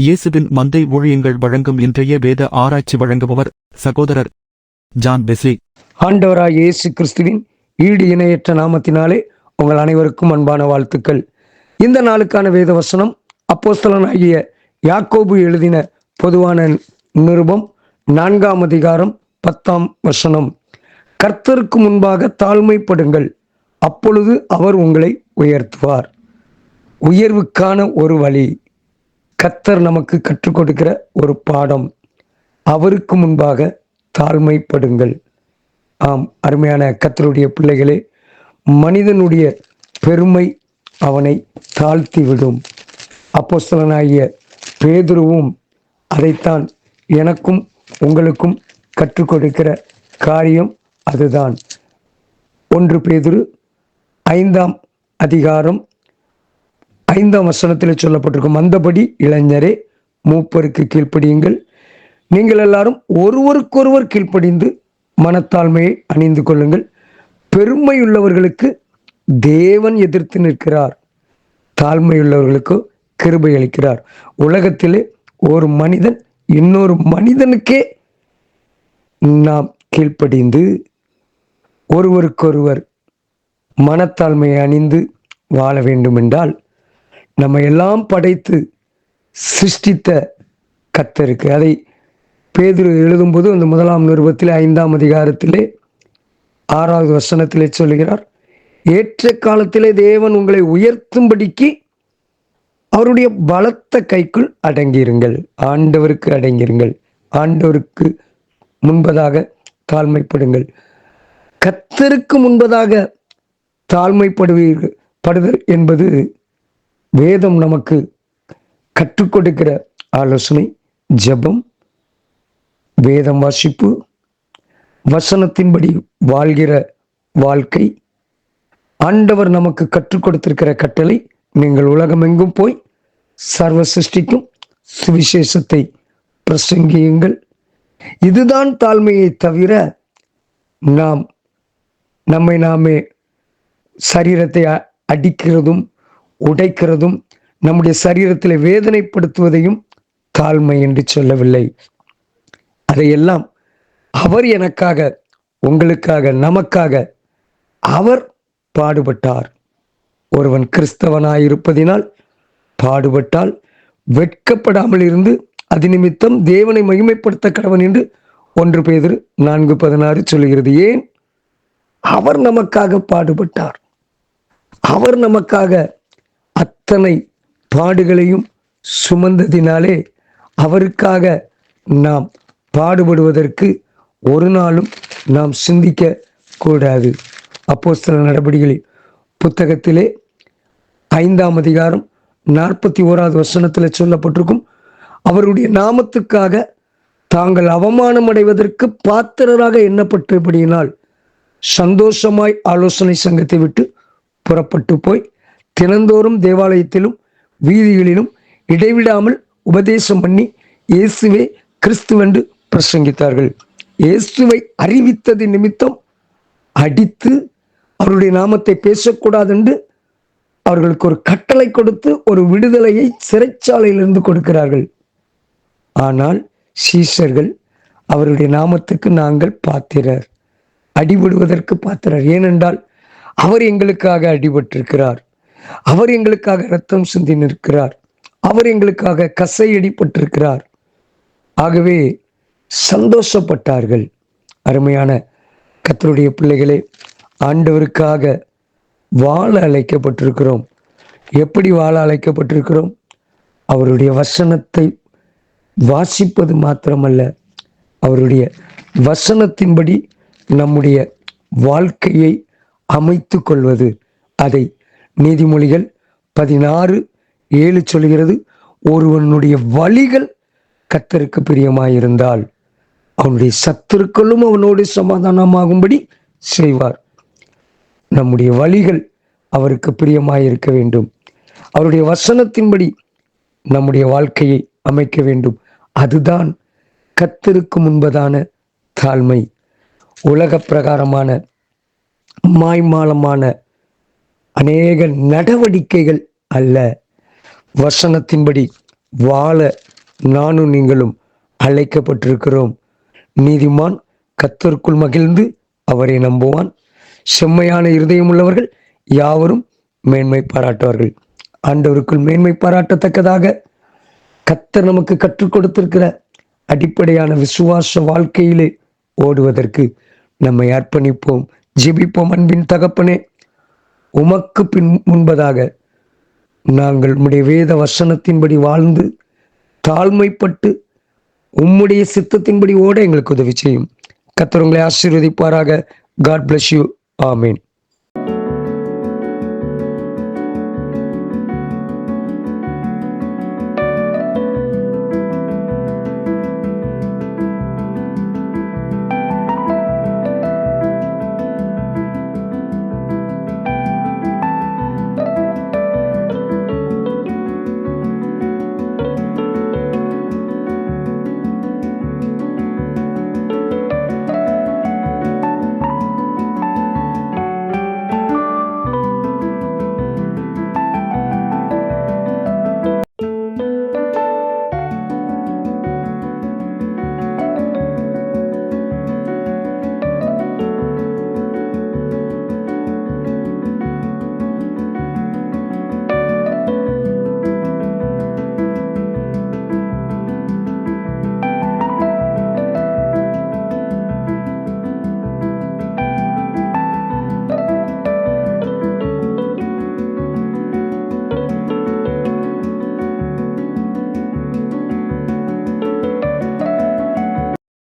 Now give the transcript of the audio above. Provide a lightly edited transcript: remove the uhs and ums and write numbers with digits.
இயேசுவின் மந்தை ஊழியங்கள் வழங்கும் இன்றைய வேத ஆராய்ச்சி வழங்குபவர் சகோதரர் ஜான் பெஸ்லி. ஆண்டவராய் இயேசு கிறிஸ்துவின் ஈடு இணையற்ற நாமத்தினாலே உங்கள் அனைவருக்கும் அன்பான வாழ்த்துக்கள். இந்த நாளுக்கான வேத வசனம் அப்போஸ்தலனாகிய யாக்கோபு எழுதின பொதுவான நிருபம் 4ஆம் அதிகாரம் 10ஆம் வசனம். கர்த்தருக்கு முன்பாக தாழ்மைப்படுங்கள், அப்பொழுது அவர் உங்களை உயர்த்துவார். உயர்வுக்கான ஒரு வழி, கர்த்தர் நமக்கு கற்றுக் கொடுக்கிற ஒரு பாடம். அவருக்கு முன்பாக தாழ்மைப்படுங்கள். ஆம், அருமையான கர்த்தருடைய பிள்ளைகளே, மனிதனுடைய பெருமை அவனை தாழ்த்திவிடும். அப்போஸ்தலனாகிய பேதுருவும் அதைத்தான் எனக்கும் உங்களுக்கும் கற்றுக் கொடுக்கிற காரியம் அதுதான். 1 பேதுரு 5ஆம் அதிகாரம் 5ஆம் வசனத்தில் சொல்லப்பட்டிருக்கும், அந்தபடி இளைஞரே மூப்பருக்கு கீழ்ப்படியுங்கள், நீங்கள் எல்லாரும் ஒருவருக்கொருவர் கீழ்ப்படிந்து மனத்தாழ்மையை அணிந்து கொள்ளுங்கள். பெருமையுள்ளவர்களுக்கு தேவன் எதிர்த்து நிற்கிறார், தாழ்மையுள்ளவர்களுக்கு கிருபை அளிக்கிறார். உலகத்திலே ஒரு மனிதன் இன்னொரு மனிதனுக்கே நாம் கீழ்ப்படிந்து ஒருவருக்கொருவர் மனத்தாழ்மையை அணிந்து வாழ வேண்டும் என்றால், நம்ம எல்லாம் படைத்து சிருஷ்டித்த கர்த்தருக்கு, அதை பேதுரு எழுதும்போது அந்த 1ஆம் நிருபத்திலே 5ஆம் அதிகாரத்திலே 6வது வசனத்திலே சொல்லுகிறார், ஏற்ற காலத்திலே தேவன் உங்களை உயர்த்தும்படிக்கு அவருடைய பலத்த கைக்குள் அடங்கியிருங்கள். ஆண்டவருக்கு அடங்கியிருங்கள், ஆண்டவருக்கு முன்பதாக தாழ்மைப்படுங்கள். கர்த்தருக்கு முன்பதாக தாழ்மைப்படுதல் என்பது வேதம் நமக்கு கற்றுக் கொடுக்கிற ஆலோசனை. ஜெபம், வேதம் வாசிப்பு, வசனத்தின்படி வாழ்கிற வாழ்க்கை. ஆண்டவர் நமக்கு கற்றுக் கொடுத்திருக்கிற கட்டளை, நீங்கள் உலகமெங்கும் போய் சர்வ சிருஷ்டிக்கும் சுவிசேஷத்தை பிரசங்கியுங்கள். இதுதான் தாழ்மையை தவிர நாம் நம்மை நாமே சரீரத்தை அடிக்கிறதும் உடைக்கிறதும் நம்முடைய சரீரத்தில் வேதனைப்படுத்துவதையும் தாழ்மை என்று சொல்லவில்லை. அதையெல்லாம் அவர் எனக்காக, உங்களுக்காக, நமக்காக அவர் பாடுபட்டார். ஒருவன் கிறிஸ்தவனாயிருப்பதினால் பாடுபட்டால் வெட்கப்படாமல் இருந்து அது நிமித்தம் தேவனை மகிமைப்படுத்த கடவன் என்று 1 பேதுரு 4:16 சொல்கிறது. ஏன்? அவர் நமக்காக பாடுபட்டார். அவர் நமக்காக அத்தனை பாடுகளையும் சுமந்ததினாலே அவருக்காக நாம் பாடுபடுவதற்கு ஒரு நாளும் நாம் சிந்திக்க கூடாது. அப்போஸ்தலர் நடபடிகளின் புத்தகத்திலே 5ஆம் அதிகாரம் 41வது வசனத்தில் சொல்லப்பட்டிருக்கும், அவருடைய நாமத்துக்காக தாங்கள் அவமானம் அடைவதற்கு பாத்திரராக எண்ணப்பட்டபடியினால் சந்தோஷமாய் ஆலோசனை சங்கத்தை விட்டு புறப்பட்டு போய் தினந்தோறும் தேவாலயத்திலும் வீதிகளிலும் இடைவிடாமல் உபதேசம் பண்ணி இயேசுவே கிறிஸ்துவென்று பிரசங்கித்தார்கள். இயேசுவை அறிவித்தது நிமித்தம் அடித்து அவருடைய நாமத்தை பேசக்கூடாது என்று அவர்களுக்கு ஒரு கட்டளை கொடுத்து ஒரு விடுதலையை சிறைச்சாலையிலிருந்து கொடுக்கிறார்கள். ஆனால் சீஷர்கள் அவருடைய நாமத்துக்கு நாங்கள் பாத்திரர், அடிபடுவதற்கு பாத்திரர். ஏனென்றால் அவர் எங்களுக்காக அடிபட்டிருக்கிறார், அவர் எங்களுக்காக இரத்தம் சிந்தி நிற்கிறார், அவர் எங்களுக்காக கசையடிப்பட்டிருக்கிறார். ஆகவே சந்தோஷப்பட்டார்கள். அருமையான கர்த்தருடைய பிள்ளைகளே, ஆண்டவருக்காக வாழ அழைக்கப்பட்டிருக்கிறோம். எப்படி வாழ அழைக்கப்பட்டிருக்கிறோம்? அவருடைய வசனத்தை வாசிப்பது மாத்திரமல்ல, அவருடைய வசனத்தின்படி நம்முடைய வாழ்க்கையை அமைத்து கொள்வது. அதை நீதிமொழிகள் 16:7 சொல்கிறது, ஒருவனுடைய வழிகள் கர்த்தருக்கு பிரியமாயிருந்தால் அவனுடைய சத்துருக்களும் அவனோடு சமாதானமாகும்படி செய்வார். நம்முடைய வழிகள் அவருக்கு பிரியமாயிருக்க வேண்டும். அவருடைய வசனத்தின்படி நம்முடைய வாழ்க்கையை அமைக்க வேண்டும். அதுதான் கர்த்தருக்கு முன்பதான தாழ்மை. உலக பிரகாரமான மாய்மாலமான அநேக நடவடிக்கைகள் அல்ல, வசனத்தின்படி வாழ நானும் நீங்களும் அழைக்கப்பட்டிருக்கிறோம். நீதிமான் கர்த்தருக்குள் மகிழ்ந்து அவரை நம்புவான். செம்மையான இருதயம் உள்ளவர்கள் யாவரும் மேன்மை பாராட்டுவார்கள். ஆண்டவருக்குள் மேன்மை பாராட்டத்தக்கதாக கர்த்தர் நமக்கு கற்றுக் கொடுத்திருக்கிற அடிப்படையான விசுவாச வாழ்க்கையிலே ஓடுவதற்கு நம்மை அர்ப்பணிப்போம், ஜெபிப்போம். அன்பின் தகப்பனே, உமக்கு முன்பதாக நாங்கள் உம்முடைய வேத வசனத்தின்படி வாழ்ந்து தாழ்மைப்பட்டு உம்முடைய சித்தத்தின்படி ஓட எங்களுக்கு உதவி செய்யும். கர்த்தர் உங்களை ஆசீர்வதிப்பாராக. God bless you. ஆமேன்.